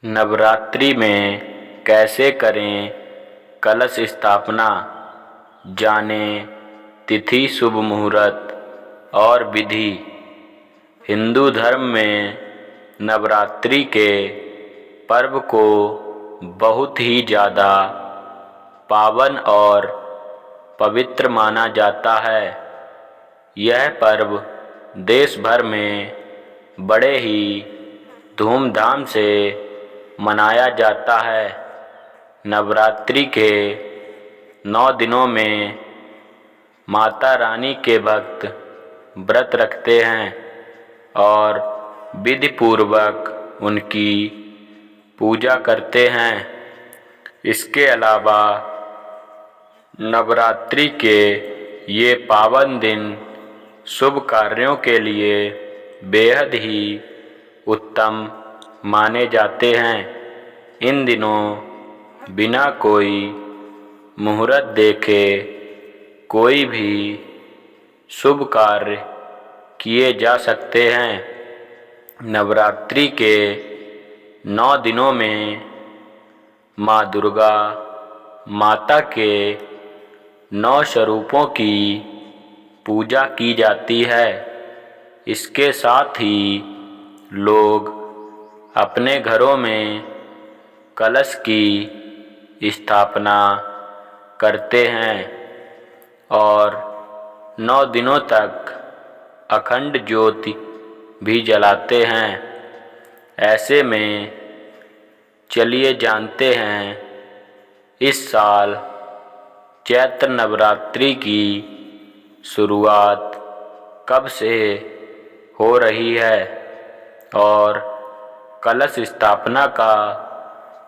नवरात्रि में कैसे करें कलश स्थापना, जानें तिथि, शुभ मुहूर्त और विधि। हिंदू धर्म में नवरात्रि के पर्व को बहुत ही ज़्यादा पावन और पवित्र माना जाता है। यह पर्व देश भर में बड़े ही धूमधाम से मनाया जाता है। नवरात्रि के 9 दिनों में माता रानी के भक्त व्रत रखते हैं और विधि पूर्वक उनकी पूजा करते हैं। इसके अलावा नवरात्रि के ये पावन दिन शुभ कार्यों के लिए बेहद ही उत्तम माने जाते हैं। इन दिनों बिना कोई मुहूर्त देखे कोई भी शुभ कार्य किए जा सकते हैं। नवरात्रि के 9 दिनों में माँ दुर्गा माता के 9 स्वरूपों की पूजा की जाती है। इसके साथ ही लोग अपने घरों में कलश की स्थापना करते हैं और 9 दिनों तक अखंड ज्योति भी जलाते हैं। ऐसे में चलिए जानते हैं इस साल चैत्र नवरात्रि की शुरुआत कब से हो रही है और कलश स्थापना का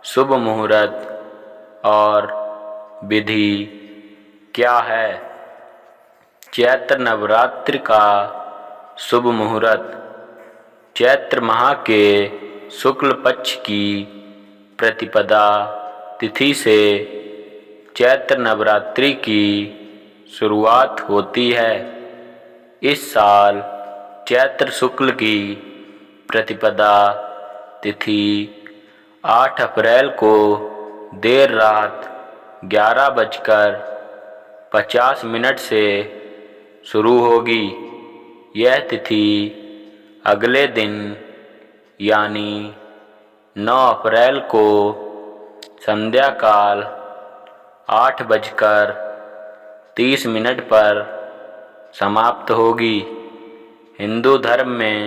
शुभ मुहूर्त और विधि क्या है। चैत्र नवरात्रि का शुभ मुहूर्त चैत्र माह के शुक्ल पक्ष की प्रतिपदा तिथि से चैत्र नवरात्रि की शुरुआत होती है। इस साल चैत्र शुक्ल की प्रतिपदा तिथि 8 अप्रैल को देर रात 11:50 से शुरू होगी। यह तिथि अगले दिन यानी 9 अप्रैल को संध्या काल 8:30 पर समाप्त होगी। हिंदू धर्म में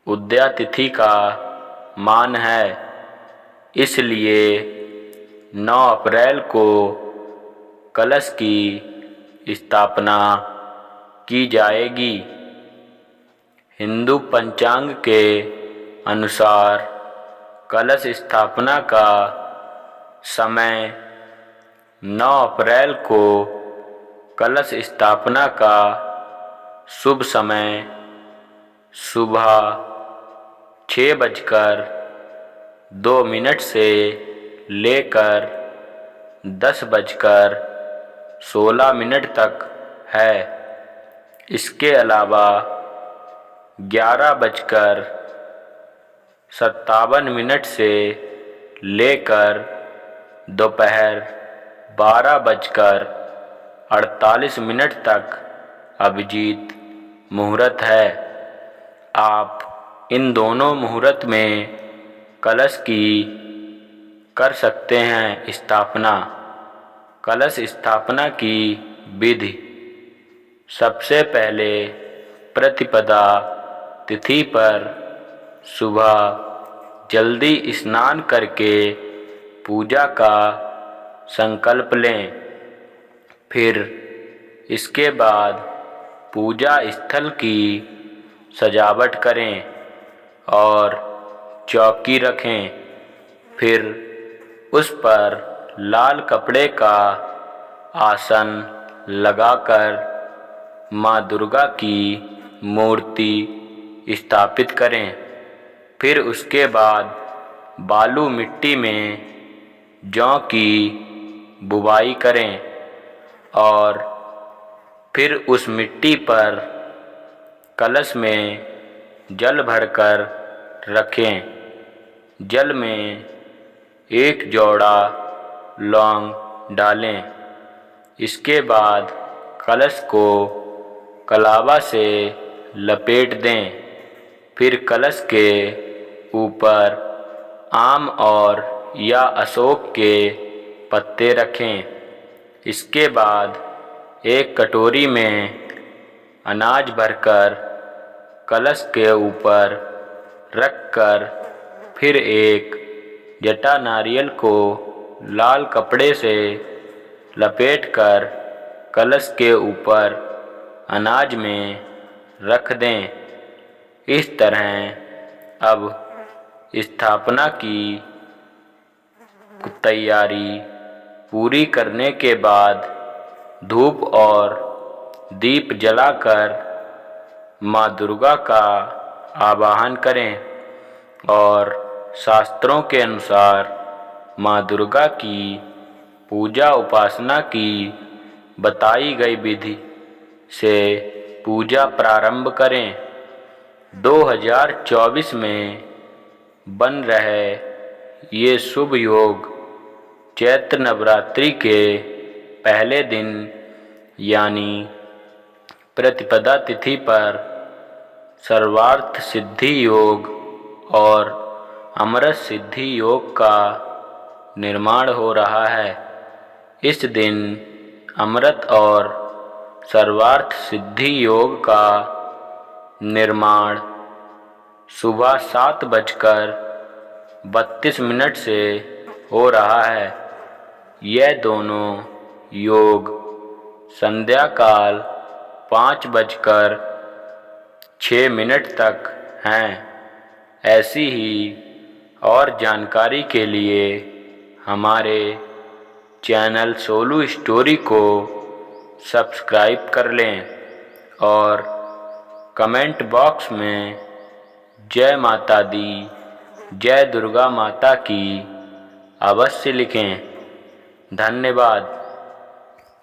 उदया तिथि का मान है, इसलिए 9 अप्रैल को कलश की स्थापना की जाएगी। हिंदू पंचांग के अनुसार कलश स्थापना का समय 9 अप्रैल को कलश स्थापना का शुभ समय सुबह 6:02 से लेकर 10:16 तक है। इसके अलावा 11:57 से लेकर दोपहर 12:48 तक अभिजीत मुहूर्त है। आप इन दोनों मुहूर्त में कलश की कर सकते हैं स्थापना। कलश स्थापना की विधि। सबसे पहले प्रतिपदा तिथि पर सुबह जल्दी स्नान करके पूजा का संकल्प लें। फिर इसके बाद पूजा स्थल की सजावट करें और चौकी रखें। फिर उस पर लाल कपड़े का आसन लगाकर माँ दुर्गा की मूर्ति स्थापित करें। फिर उसके बाद बालू मिट्टी में जौ की बुवाई करें और फिर उस मिट्टी पर कलश में जल भरकर रखें। जल में 1 जोड़ा लौंग डालें। इसके बाद कलश को कलावा से लपेट दें। फिर कलश के ऊपर आम और या अशोक के पत्ते रखें। इसके बाद एक कटोरी में अनाज भरकर कलश के ऊपर रखकर फिर एक जटा नारियल को लाल कपड़े से लपेटकर कलश के ऊपर अनाज में रख दें। इस तरह अब स्थापना की तैयारी पूरी करने के बाद धूप और दीप जलाकर माँ दुर्गा का आवाहन करें और शास्त्रों के अनुसार माँ दुर्गा की पूजा उपासना की बताई गई विधि से पूजा प्रारंभ करें। 2024 में बन रहे ये शुभ योग चैत्र नवरात्रि के पहले दिन यानी प्रतिपदा तिथि पर सर्वार्थ सिद्धि योग और अमृत सिद्धि योग का निर्माण हो रहा है। इस दिन अमृत और सर्वार्थ सिद्धि योग का निर्माण सुबह 7:32 से हो रहा है। यह दोनों योग संध्या काल 5:06 तक हैं। ऐसी ही और जानकारी के लिए हमारे चैनल सोलू स्टोरी को सब्सक्राइब कर लें और कमेंट बॉक्स में जय माता दी, जय दुर्गा माता की अवश्य लिखें। धन्यवाद।